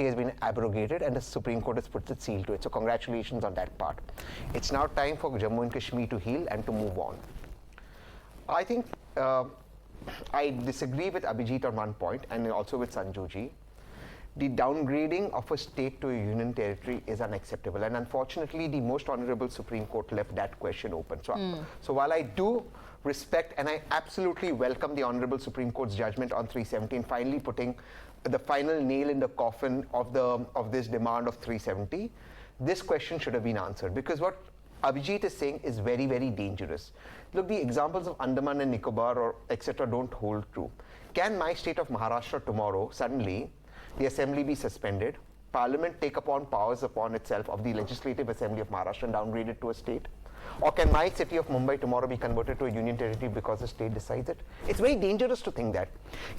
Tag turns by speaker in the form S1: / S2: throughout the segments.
S1: has been abrogated and the Supreme Court has put its seal to it. So congratulations on that part. It's now time for Jammu and Kashmir to heal and to move on. I think I disagree with Abhijit on one point and also with Sanjuji. The downgrading of a state to a union territory is unacceptable, and unfortunately the most honorable Supreme Court left that question open. So while I do respect and I absolutely welcome the honorable Supreme Court's judgment on 317, finally putting the final nail in the coffin of this demand of 370, this question should have been answered, because what Abhijit is saying is very, very dangerous. Look, the examples of Andaman and Nicobar or etc. don't hold true. Can my state of Maharashtra tomorrow suddenly the assembly be suspended, Parliament take upon powers upon itself of the Legislative Assembly of Maharashtra and downgrade it to a state? Or can my city of Mumbai tomorrow be converted to a union territory because the state decides it? It's very dangerous to think that.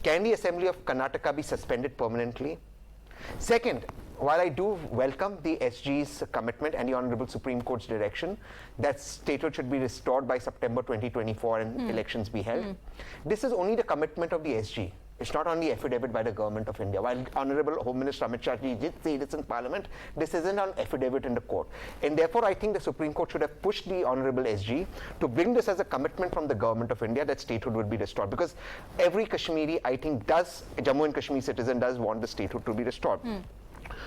S1: Can the Assembly of Karnataka be suspended permanently? Second, while I do welcome the SG's commitment and the Honorable Supreme Court's direction that statehood should be restored by September 2024 and elections be held, this is only the commitment of the SG. It's not only affidavit by the government of India. While Honorable Home Minister Amit Shah did say this in Parliament, this isn't an affidavit in the court. And therefore, I think the Supreme Court should have pushed the Honorable SG to bring this as a commitment from the government of India that statehood would be restored. Because every Kashmiri, I think, Jammu and Kashmir citizen does want the statehood to be restored.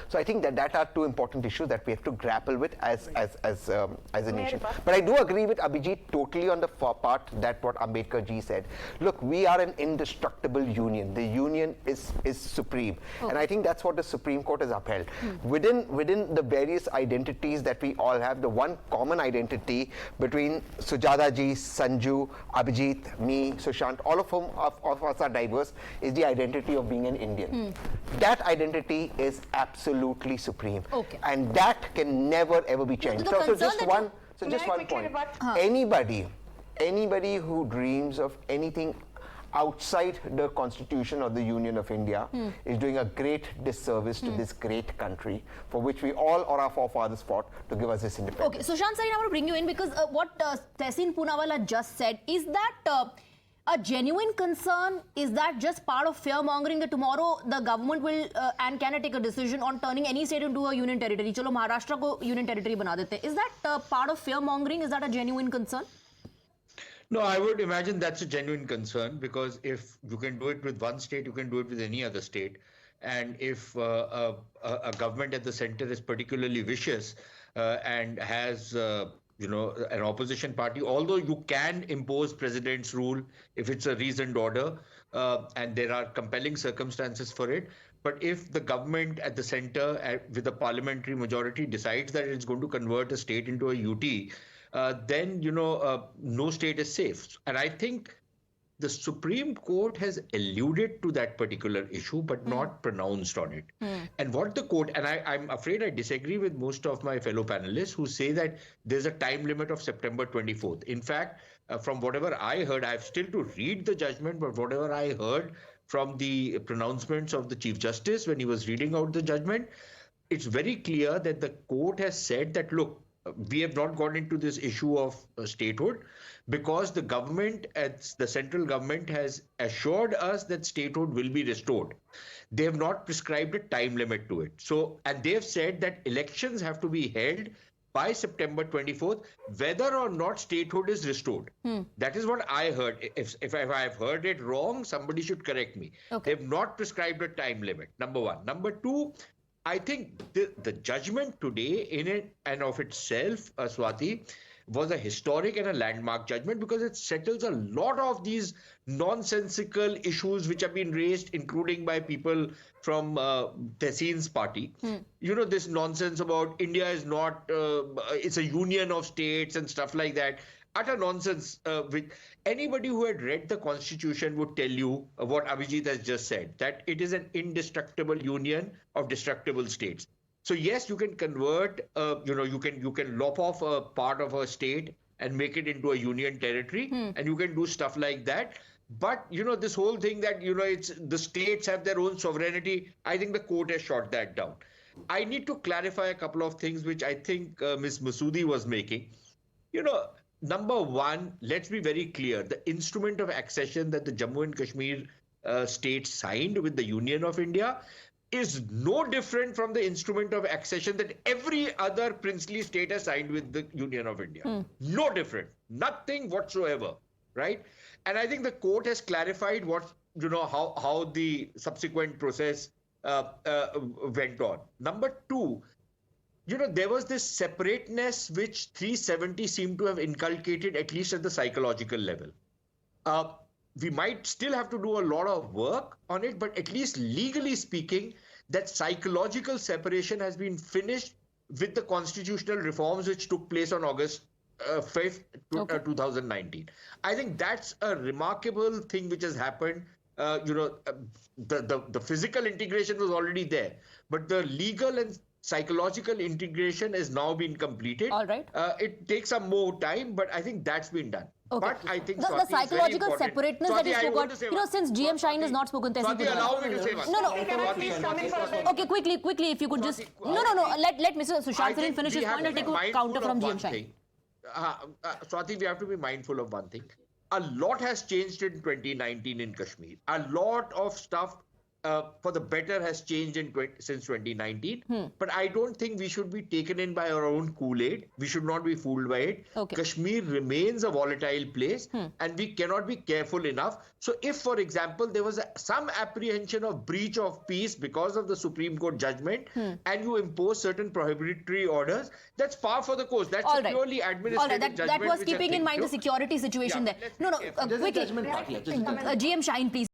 S1: So I think that are two important issues that we have to grapple with as a nation. But I do agree with Abhijit totally on the part that what Ambedkar ji said. Look, we are an indestructible union. The union is supreme. And I think that's what the Supreme Court has upheld. Within the various identities that we all have, the one common identity between Sujata ji, Sanju, Abhijit, me, Sushant, all of whom of us are diverse, is the identity of being an Indian. That identity is absolutely supreme, and that can never ever be changed. So just one point. Anybody who dreams of anything outside the Constitution of the Union of India is doing a great disservice to this great country for which we all or our forefathers fought to give us this independence.
S2: Okay, so Sushant Sir, I want to bring you in because what Tehseen Poonawalla just said, is that a genuine concern? Is that just part of fear-mongering that tomorrow the government will and can take a decision on turning any state into a union territory? Chalo, Maharashtra ko union territory bana dete. Is that part of fear-mongering? Is that a genuine concern?
S3: No, I would imagine that's a genuine concern, because if you can do it with one state, you can do it with any other state. And if a government at the center is particularly vicious and has an opposition party, although you can impose president's rule if it's a reasoned order and there are compelling circumstances for it. But if the government at the center with a parliamentary majority decides that it's going to convert a state into a UT, then, no state is safe. And I think the Supreme Court has alluded to that particular issue, but not pronounced on it. And what the court, and I'm afraid I disagree with most of my fellow panelists who say that there's a time limit of September 24th. In fact, from whatever I heard, I have still to read the judgment, but whatever I heard from the pronouncements of the Chief Justice when he was reading out the judgment, it's very clear that the court has said that, look, we have not gone into this issue of statehood because the government, the central government, has assured us that statehood will be restored. They have not prescribed a time limit to it. So, and they have said that elections have to be held by September 24th, whether or not statehood is restored. That is what I heard. If I have heard it wrong, somebody should correct me. They have not prescribed a time limit, number one. Number two, I think the judgment today in and of itself, Swati, was a historic and a landmark judgment because it settles a lot of these nonsensical issues which have been raised, including by people from Tehseen's party. This nonsense about India is not, it's a union of states and stuff like that. Utter nonsense. Which anybody who had read the Constitution would tell you what Abhijit has just said, that it is an indestructible union of destructible states. So yes, you can convert, you can lop off a part of a state and make it into a union territory, and you can do stuff like that. But, this whole thing that, it's the states have their own sovereignty, I think the court has shot that down. I need to clarify a couple of things which I think Ms. Masoodi was making. Number one, let's be very clear. The instrument of accession that the Jammu and Kashmir state signed with the Union of India is no different from the instrument of accession that every other princely state has signed with the Union of India. No different, nothing whatsoever, right? And I think the court has clarified what, how the subsequent process went on. Number two, there was this separateness which 370 seemed to have inculcated, at least at the psychological level. We might still have to do a lot of work on it, but at least legally speaking, that psychological separation has been finished with the constitutional reforms which took place on August 5th, 2019. I think that's a remarkable thing which has happened. The physical integration was already there, but the legal and psychological integration has now been completed.
S2: All right.
S3: It takes some more time, but I think that's been done.
S2: Okay.
S3: But I think
S2: the psychological separateness that you spoke about, since GM Shine has not spoken, Tehseen Poonawalla.
S3: Allow me to say one.
S2: No.
S4: Can I please come in for a second?
S2: Okay, quickly, if you could just... No. Let Mr. Sushant Sarin finish his point. I'll take a counter from GM Shine.
S3: Swati, we have to be mindful of one thing. A lot has changed in 2019 in Kashmir. A lot of stuff for the better has changed since 2019. But I don't think we should be taken in by our own Kool-Aid. We should not be fooled by it.
S2: Okay.
S3: Kashmir remains a volatile place and we cannot be careful enough. So if, for example, there was some apprehension of breach of peace because of the Supreme Court judgment and you impose certain prohibitory orders, that's par for the course. That's a purely administrative judgment.
S2: That was keeping in mind the security situation there. No, quickly. GM Shine, please.